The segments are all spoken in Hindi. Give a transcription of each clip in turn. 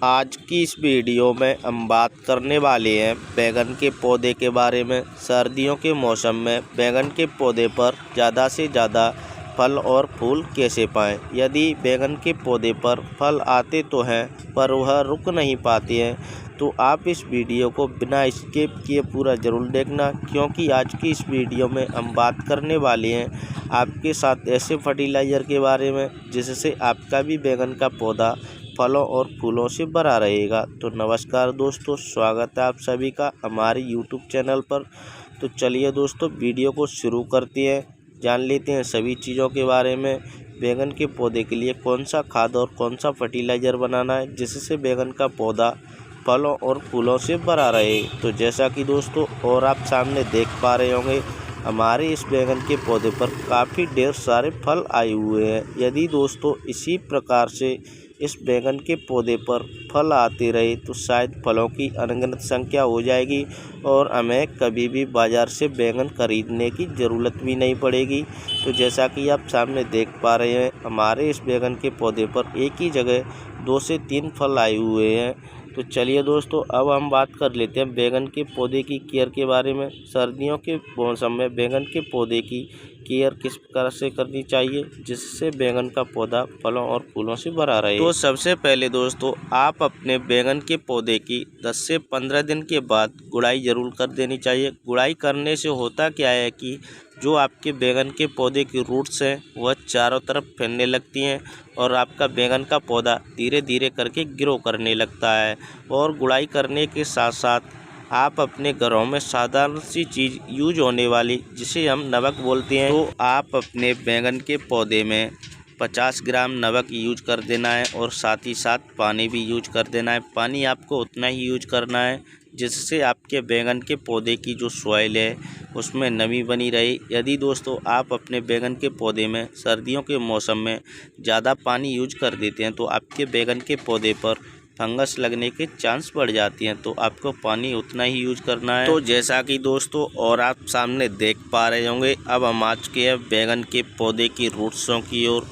आज की इस वीडियो में हम बात करने वाले हैं बैंगन के पौधे के बारे में। सर्दियों के मौसम में बैंगन के पौधे पर ज़्यादा से ज़्यादा फल और फूल कैसे पाएँ। यदि बैंगन के पौधे पर फल आते तो हैं पर वह रुक नहीं पाते हैं, तो आप इस वीडियो को बिना स्किप किए पूरा ज़रूर देखना, क्योंकि आज की इस वीडियो में हम बात करने वाले हैं आपके साथ ऐसे फर्टिलाइज़र के बारे में जिससे आपका भी बैंगन का पौधा फलों और फूलों से भरा रहेगा। तो नमस्कार दोस्तों, स्वागत है आप सभी का हमारे यूट्यूब चैनल पर। तो चलिए दोस्तों, वीडियो को शुरू करते हैं, जान लेते हैं सभी चीज़ों के बारे में। बैंगन के पौधे के लिए कौन सा खाद और कौन सा फर्टिलाइज़र बनाना है जिससे बैंगन का पौधा फलों और फूलों से भरा रहे। तो जैसा कि दोस्तों और आप सामने देख पा रहे होंगे, हमारे इस बैंगन के पौधे पर काफ़ी ढेर सारे फल आए हुए हैं। यदि दोस्तों इसी प्रकार से इस बैंगन के पौधे पर फल आते रहे तो शायद फलों की अनगिनत संख्या हो जाएगी और हमें कभी भी बाज़ार से बैंगन खरीदने की ज़रूरत भी नहीं पड़ेगी। तो जैसा कि आप सामने देख पा रहे हैं, हमारे इस बैंगन के पौधे पर एक ही जगह 2 से 3 फल आए हुए हैं। तो चलिए दोस्तों, अब हम बात कर लेते हैं बैंगन के पौधे की केयर के बारे में। सर्दियों के मौसम में बैंगन के पौधे की केयर किस प्रकार से करनी चाहिए जिससे बैंगन का पौधा फलों और फूलों से भरा रहे। तो सबसे पहले दोस्तों, आप अपने बैंगन के पौधे की 10 से 15 दिन के बाद गुड़ाई ज़रूर कर देनी चाहिए। गुड़ाई करने से होता क्या है कि जो आपके बैंगन के पौधे की रूट्स हैं वह चारों तरफ फैलने लगती हैं और आपका बैंगन का पौधा धीरे धीरे करके ग्रो करने लगता है। और गुड़ाई करने के साथ साथ आप अपने घरों में साधारण सी चीज़ यूज होने वाली जिसे हम नमक बोलते हैं, तो आप अपने बैंगन के पौधे में 50 ग्राम नमक यूज कर देना है और साथ ही साथ पानी भी यूज कर देना है। पानी आपको उतना ही यूज करना है जिससे आपके बैंगन के पौधे की जो सॉइल है उसमें नमी बनी रहे। यदि दोस्तों आप अपने बैंगन के पौधे में सर्दियों के मौसम में ज़्यादा पानी यूज कर देते हैं तो आपके बैंगन के पौधे पर फंगस लगने के चांस बढ़ जाती हैं, तो आपको पानी उतना ही यूज करना है। तो जैसा कि दोस्तों और आप सामने देख पा रहे होंगे, अब हम आ चुके हैं बैंगन के पौधे की रूट्सों की ओर।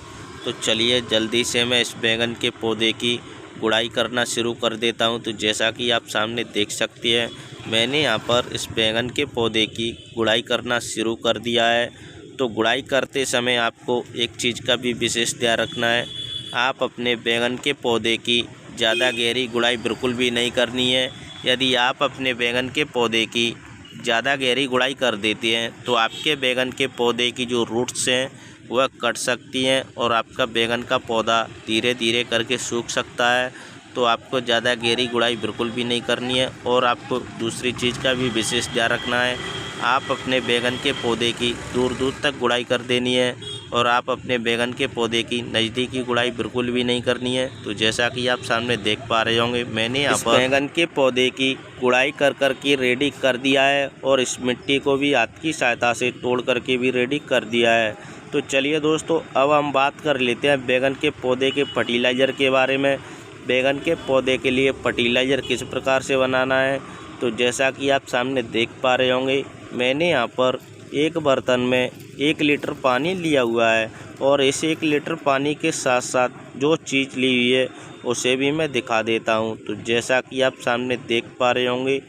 तो चलिए जल्दी से मैं इस बैंगन के पौधे की गुड़ाई करना शुरू कर देता हूं। तो जैसा कि आप सामने देख सकते हैं, मैंने यहां पर इस बैंगन के पौधे की गुड़ाई करना शुरू कर दिया है। तो गुड़ाई करते समय आपको एक चीज़ का भी विशेष ध्यान रखना है, आप अपने बैंगन के पौधे की ज़्यादा गहरी गुड़ाई बिल्कुल भी नहीं करनी है। यदि आप अपने बैंगन के पौधे की ज़्यादा गहरी गुड़ाई कर देते हैं तो आपके बैंगन के पौधे की जो रूट्स हैं वह कट सकती हैं और आपका बैंगन का पौधा धीरे धीरे करके सूख सकता है। तो आपको ज़्यादा गहरी गुड़ाई बिल्कुल भी नहीं करनी है। और आपको दूसरी चीज़ का भी विशेष ध्यान रखना है, आप अपने बैंगन के पौधे की दूर दूर तक गुड़ाई कर देनी है और आप अपने बैंगन के पौधे की नज़दीकी गुड़ाई बिल्कुल भी नहीं करनी है। तो जैसा कि आप सामने देख पा रहे होंगे, मैंने यहाँ पर बैंगन के पौधे की गुड़ाई कर के रेडी कर दिया है और इस मिट्टी को भी हाथ की सहायता से तोड़ करके भी रेडी कर दिया है। तो चलिए दोस्तों, अब हम बात कर लेते हैं बैंगन के पौधे के फर्टिलाइज़र के बारे में। बैंगन के पौधे के लिए फर्टिलाइज़र किस प्रकार से बनाना है, तो जैसा कि आप सामने देख पा रहे होंगे, मैंने यहाँ पर एक बर्तन में 1 लीटर पानी लिया हुआ है और इस 1 लीटर पानी के साथ साथ जो चीज़ ली हुई है उसे भी मैं दिखा देता हूँ। तो जैसा कि आप सामने देख पा रहे होंगे,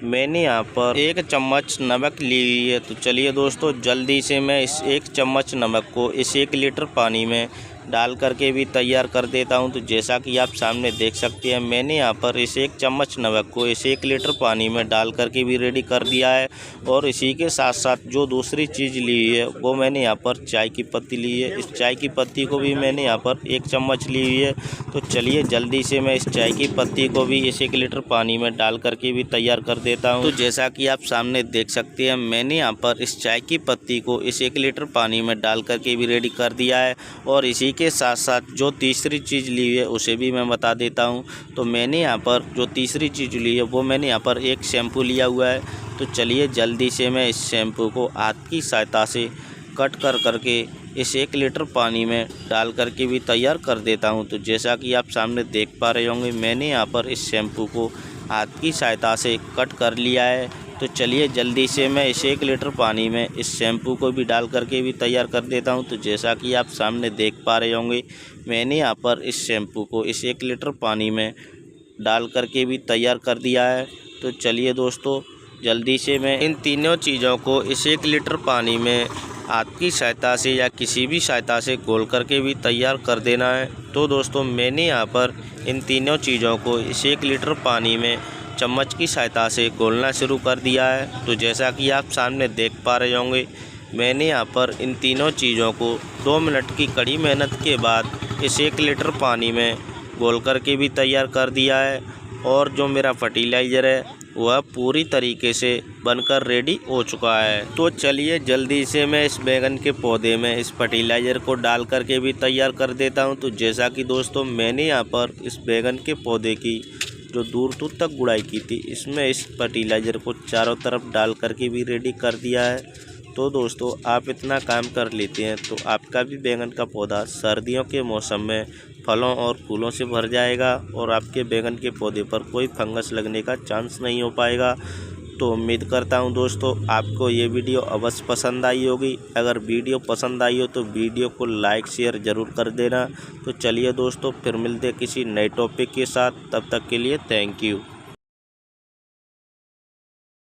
मैंने यहाँ पर 1 चम्मच नमक ली हुई है। तो चलिए दोस्तों, जल्दी से मैं इस 1 चम्मच नमक को इस 1 लीटर पानी में डाल करके भी तैयार कर देता हूं। तो जैसा कि आप सामने देख सकते हैं, मैंने यहां पर इस 1 चम्मच नमक को इस 1 लीटर पानी में डाल करके भी रेडी कर दिया है। और इसी के साथ साथ जो दूसरी चीज़ ली हुई है वो मैंने यहां पर चाय की पत्ती ली है। इस चाय की पत्ती को भी मैंने यहां पर 1 चम्मच ली हुई है। तो चलिए जल्दी से मैं इस चाय की पत्ती को भी इस 1 लीटर पानी में डाल करके भी तैयार कर देता हूँ। तो जैसा कि आप सामने देख सकते हैं, मैंने यहाँ पर इस चाय की पत्ती को इस 1 लीटर पानी में डाल करके भी रेडी कर दिया है। और इसी के साथ साथ जो तीसरी चीज़ ली हुई है उसे भी मैं बता देता हूं। तो मैंने यहां पर जो तीसरी चीज़ ली है वो मैंने यहां पर एक शैम्पू लिया हुआ है। तो चलिए जल्दी से मैं इस शैम्पू को हाथ की सहायता से कट करके इस 1 लीटर पानी में डाल करके भी तैयार कर देता हूं। तो जैसा कि आप सामने देख पा रहे होंगे, मैंने यहां पर इस शैम्पू को हाथ की सहायता से कट कर लिया है। तो चलिए जल्दी से मैं इस 1 लीटर पानी में इस शैम्पू को भी डाल करके भी तैयार कर देता हूं। तो जैसा कि आप सामने देख पा रहे होंगे, मैंने यहाँ पर इस शैम्पू को इस 1 लीटर पानी में डाल करके भी तैयार कर दिया है। तो चलिए दोस्तों, जल्दी से मैं इन तीनों चीज़ों को इस 1 लीटर पानी में हाथ की सहायता से या किसी भी सहायता से घोल करके भी तैयार कर देना है। तो दोस्तों, मैंने यहाँ पर इन तीनों चीज़ों को इस 1 लीटर पानी में चम्मच की सहायता से घोलना शुरू कर दिया है। तो जैसा कि आप सामने देख पा रहे होंगे, मैंने यहाँ पर इन तीनों चीज़ों को 2 मिनट की कड़ी मेहनत के बाद इस 1 लीटर पानी में घोल करके भी तैयार कर दिया है। और जो मेरा फर्टिलाइज़र है वह पूरी तरीके से बनकर रेडी हो चुका है। तो चलिए जल्दी से मैं इस बैगन के पौधे में इस फर्टिलाइज़र को डाल करके भी तैयार कर देता हूं। तो जैसा कि दोस्तों, मैंने यहां पर इस बैगन के पौधे की जो दूर दूर तक गुड़ाई की थी, इसमें इस फर्टिलाइज़र को चारों तरफ डाल करके भी रेडी कर दिया है। तो दोस्तों, आप इतना काम कर लेते हैं तो आपका भी बैगन का पौधा सर्दियों के मौसम में फलों और फूलों से भर जाएगा और आपके बैगन के पौधे पर कोई फंगस लगने का चांस नहीं हो पाएगा। तो उम्मीद करता हूं दोस्तों, आपको ये वीडियो अवश्य पसंद आई होगी। अगर वीडियो पसंद आई हो तो वीडियो को लाइक शेयर ज़रूर कर देना। तो चलिए दोस्तों, फिर मिलते किसी नए टॉपिक के साथ। तब तक के लिए थैंक यू।